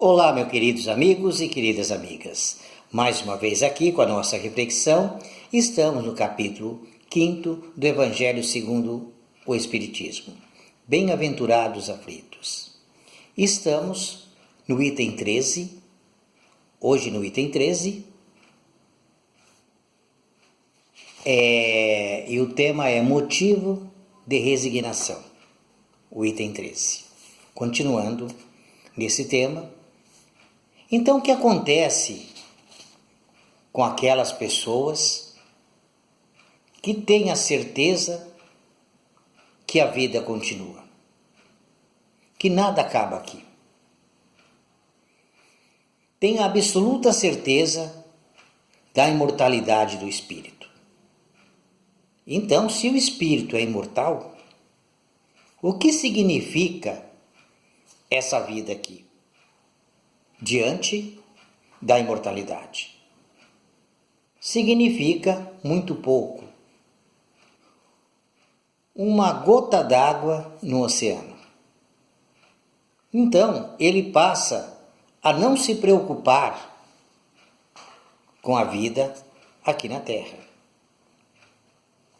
Olá, meus queridos amigos e queridas amigas. Mais uma vez aqui com a nossa reflexão, estamos no capítulo 5º do Evangelho segundo o Espiritismo. Bem-aventurados aflitos. Estamos no item 13, hoje no item 13, e o tema é motivo de resignação, o item 13. Continuando nesse tema, então o que acontece com aquelas pessoas que têm a certeza que a vida continua, que nada acaba aqui? Tem a absoluta certeza da imortalidade do espírito. Então, se o espírito é imortal, o que significa essa vida aqui, diante da imortalidade? Significa muito pouco. Uma gota d'água no oceano. Então, ele passa a não se preocupar com a vida aqui na Terra.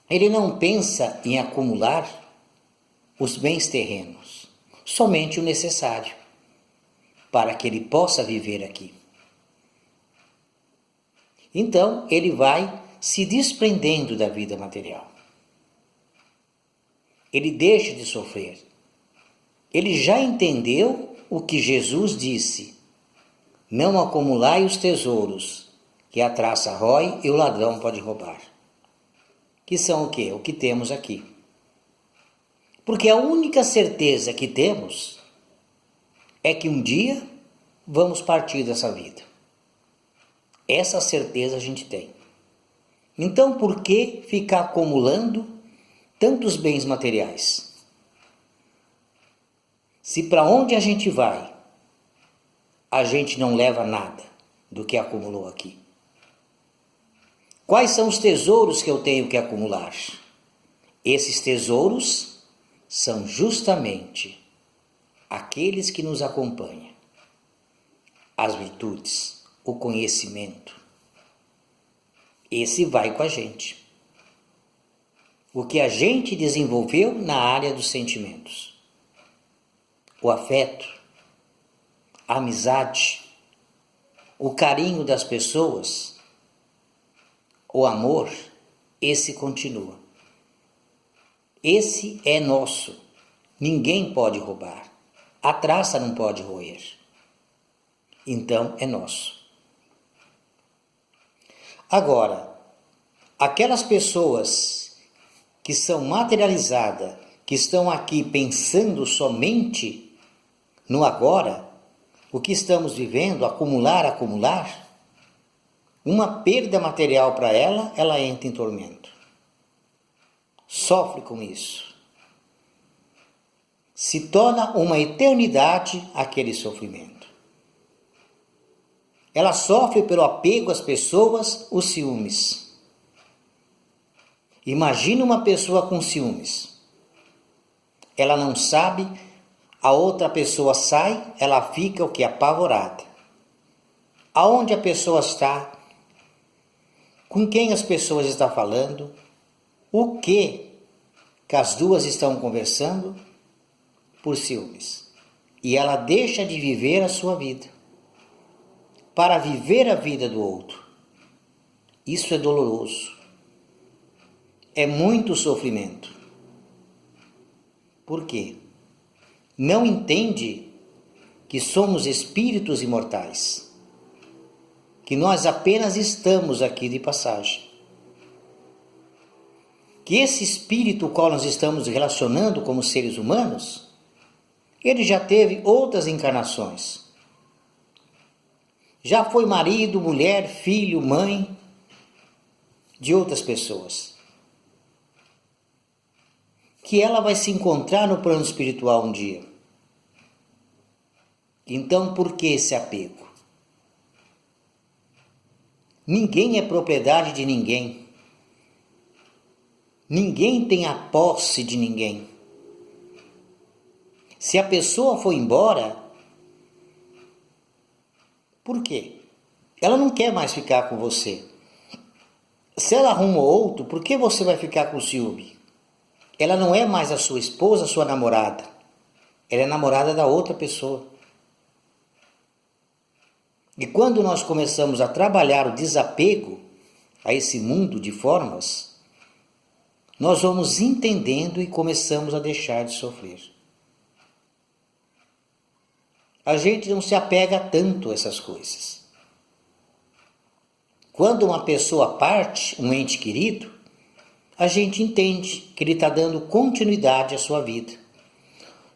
Ele não pensa em acumular os bens terrenos, somente o necessário para que ele possa viver aqui. Então, ele vai se desprendendo da vida material. Ele deixa de sofrer. Ele já entendeu o que Jesus disse: não acumulai os tesouros, que a traça rói e o ladrão pode roubar. Que são o quê? O que temos aqui. Porque a única certeza que temos é que um dia vamos partir dessa vida. Essa certeza a gente tem. Então, por que ficar acumulando tantos bens materiais? Se para onde a gente vai, a gente não leva nada do que acumulou aqui. Quais são os tesouros que eu tenho que acumular? Esses tesouros são justamente aqueles que nos acompanham. As virtudes, o conhecimento. Esse vai com a gente. O que a gente desenvolveu na área dos sentimentos. O afeto, a amizade, o carinho das pessoas, o amor, esse continua. Esse é nosso. Ninguém pode roubar. A traça não pode roer. Então é nosso. Agora, aquelas pessoas que são materializadas, que estão aqui pensando somente no agora, o que estamos vivendo, acumular, uma perda material para ela, ela entra em tormento. Sofre com isso. Se torna uma eternidade aquele sofrimento. Ela sofre pelo apego às pessoas, os ciúmes. Imagina uma pessoa com ciúmes. Ela não sabe, a outra pessoa sai, ela fica o que? Apavorada. Aonde a pessoa está? Com quem as pessoas estão falando? O que as duas estão conversando? Por ciúmes. E ela deixa de viver a sua vida para viver a vida do outro. Isso é doloroso. É muito sofrimento. Por quê? Não entende que somos espíritos imortais, que nós apenas estamos aqui de passagem. Que esse espírito com o qual nós estamos relacionando como seres humanos, ele já teve outras encarnações. Já foi marido, mulher, filho, mãe de outras pessoas. Que ela vai se encontrar no plano espiritual um dia. Então, por que esse apego? Ninguém é propriedade de ninguém. Ninguém tem a posse de ninguém. Se a pessoa for embora, Por quê? Ela não quer mais ficar com você. Se ela arruma outro, por que você vai ficar com ciúme? Ela não é mais a sua esposa, a sua namorada. Ela é namorada da outra pessoa. E quando nós começamos a trabalhar o desapego a esse mundo de formas, nós vamos entendendo e começamos a deixar de sofrer. A gente não se apega tanto a essas coisas. Quando uma pessoa parte, um ente querido, a gente entende que ele está dando continuidade à sua vida,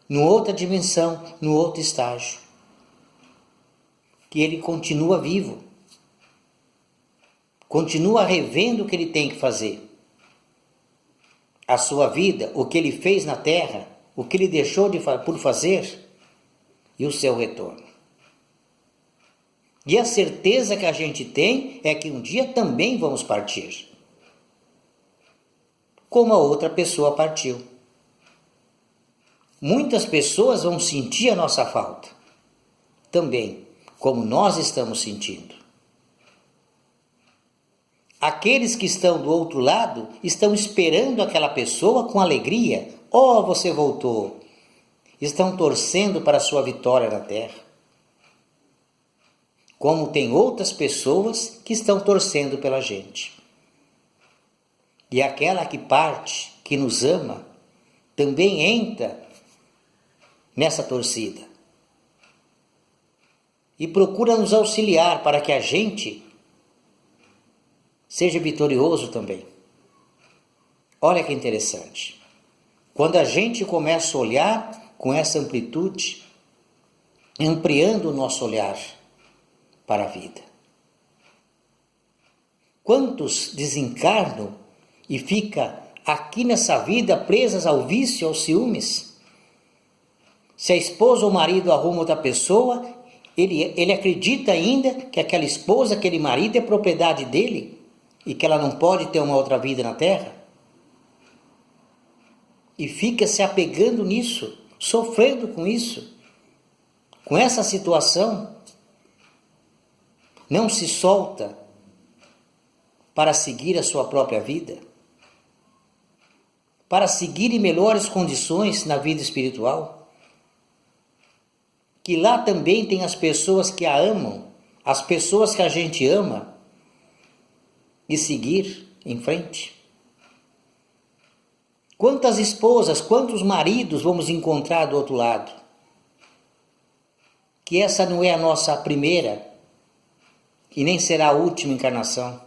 numa outra dimensão, num outro estágio, que ele continua vivo, continua revendo o que ele tem que fazer. A sua vida, o que ele fez na terra, o que ele deixou por fazer e o seu retorno. E a certeza que a gente tem é que um dia também vamos partir, como a outra pessoa partiu. Muitas pessoas vão sentir a nossa falta, também, como nós estamos sentindo. Aqueles que estão do outro lado estão esperando aquela pessoa com alegria. Oh, você voltou! Estão torcendo para a sua vitória na terra. Como tem outras pessoas que estão torcendo pela gente. E aquela que parte, que nos ama, também entra nessa torcida. E procura nos auxiliar para que a gente seja vitorioso também. Olha que interessante. Quando a gente começa a olhar com essa amplitude, ampliando o nosso olhar para a vida. Quantos desencarnam e ficam aqui nessa vida presas ao vício, aos ciúmes? Se a esposa ou o marido arruma outra pessoa, ele acredita ainda que aquela esposa, aquele marido é propriedade dele e que ela não pode ter uma outra vida na terra? E fica se apegando nisso, sofrendo com isso, com essa situação. Não se solta para seguir a sua própria vida, para seguir em melhores condições na vida espiritual. Que lá também tem as pessoas que a amam, as pessoas que a gente ama, e seguir em frente. Quantas esposas, quantos maridos vamos encontrar do outro lado? Que essa não é a nossa primeira e nem será a última encarnação.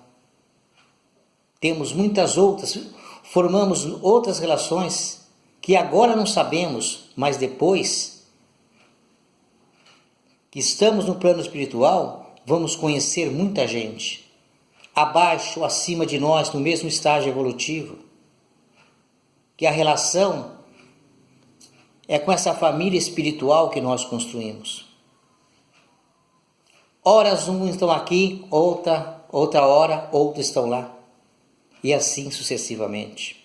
Temos muitas outras, formamos outras relações que agora não sabemos, mas depois que estamos no plano espiritual, vamos conhecer muita gente, abaixo, acima de nós, no mesmo estágio evolutivo. Que a relação é com essa família espiritual que nós construímos. Horas uns estão aqui, outra hora, outros estão lá. E assim sucessivamente.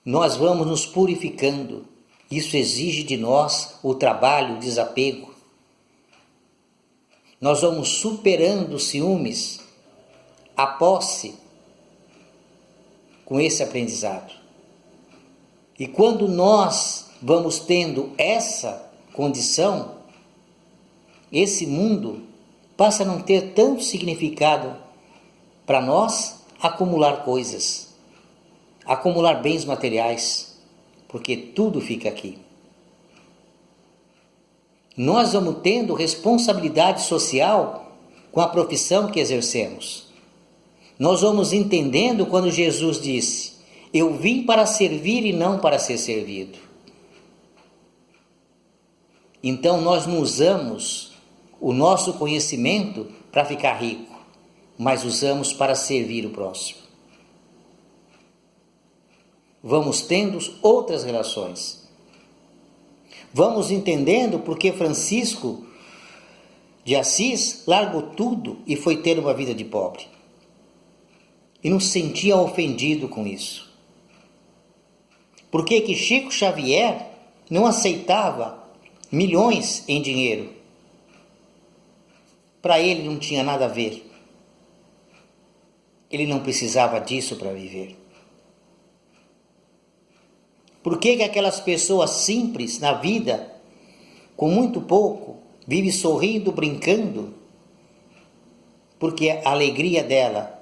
Nós vamos nos purificando. Isso exige de nós o trabalho, o desapego. Nós vamos superando os ciúmes, a posse, com esse aprendizado. E quando nós vamos tendo essa condição, esse mundo passa a não ter tanto significado para nós acumular coisas, acumular bens materiais, porque tudo fica aqui. Nós vamos tendo responsabilidade social com a profissão que exercemos. Nós vamos entendendo quando Jesus disse: eu vim para servir e não para ser servido. Então nós não usamos o nosso conhecimento para ficar rico, mas usamos para servir o próximo. Vamos tendo outras relações. Vamos entendendo porque Francisco de Assis largou tudo e foi ter uma vida de pobre. E não se sentia ofendido com isso. Por que Chico Xavier não aceitava milhões em dinheiro? para ele não tinha nada a ver. Ele não precisava disso para viver. Por que aquelas pessoas simples na vida, com muito pouco, vivem sorrindo, brincando? Porque a alegria dela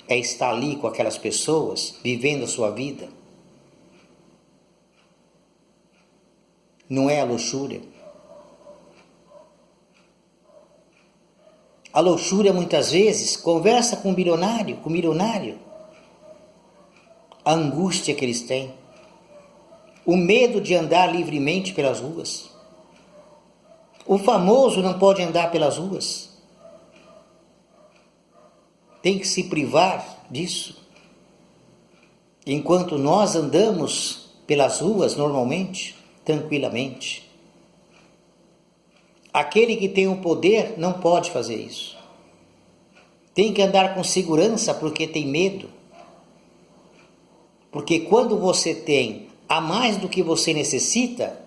é estar ali com aquelas pessoas, vivendo a sua vida. Não é a luxúria. A luxúria muitas vezes conversa com o milionário. A angústia que eles têm. O medo de andar livremente pelas ruas. O famoso não pode andar pelas ruas. Tem que se privar disso. Enquanto nós andamos pelas ruas normalmente, tranquilamente. Aquele que tem o poder não pode fazer isso. Tem que andar com segurança porque tem medo. Porque quando você tem a mais do que você necessita,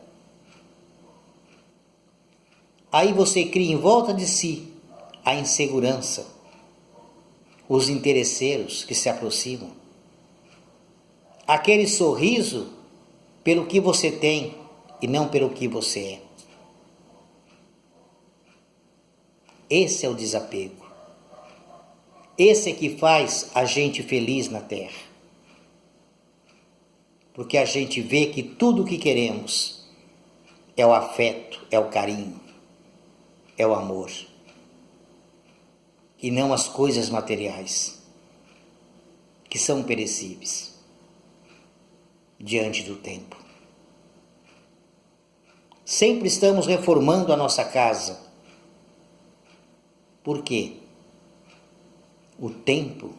aí você cria em volta de si a insegurança, os interesseiros que se aproximam. Aquele sorriso pelo que você tem e não pelo que você é. Esse é o desapego. Esse é que faz a gente feliz na terra. Porque a gente vê que tudo o que queremos é o afeto, é o carinho, é o amor. E não as coisas materiais, que são perecíveis diante do tempo. Sempre estamos reformando a nossa casa. Por quê? O tempo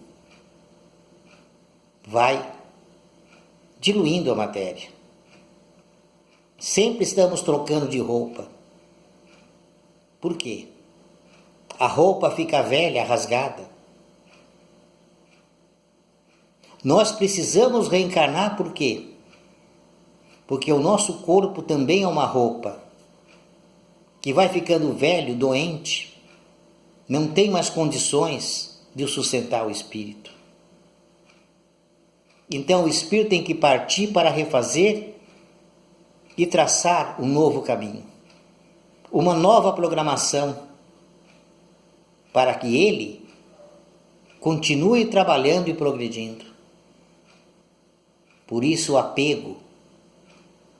vai diluindo a matéria. Sempre estamos trocando de roupa. Por quê? A roupa fica velha, rasgada. Nós precisamos reencarnar por quê? Porque o nosso corpo também é uma roupa que vai ficando velho, doente, não tem mais condições de sustentar o espírito. Então o espírito tem que partir para refazer e traçar um novo caminho, uma nova programação, para que ele continue trabalhando e progredindo. Por isso o apego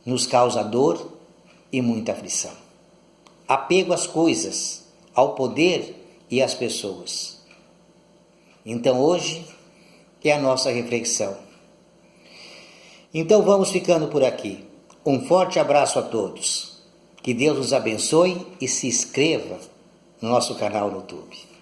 nos causa dor e muita aflição. Apego às coisas, ao poder e às pessoas. Então hoje é a nossa reflexão. Então vamos ficando por aqui. Um forte abraço a todos. Que Deus nos abençoe e se inscreva no nosso canal no YouTube.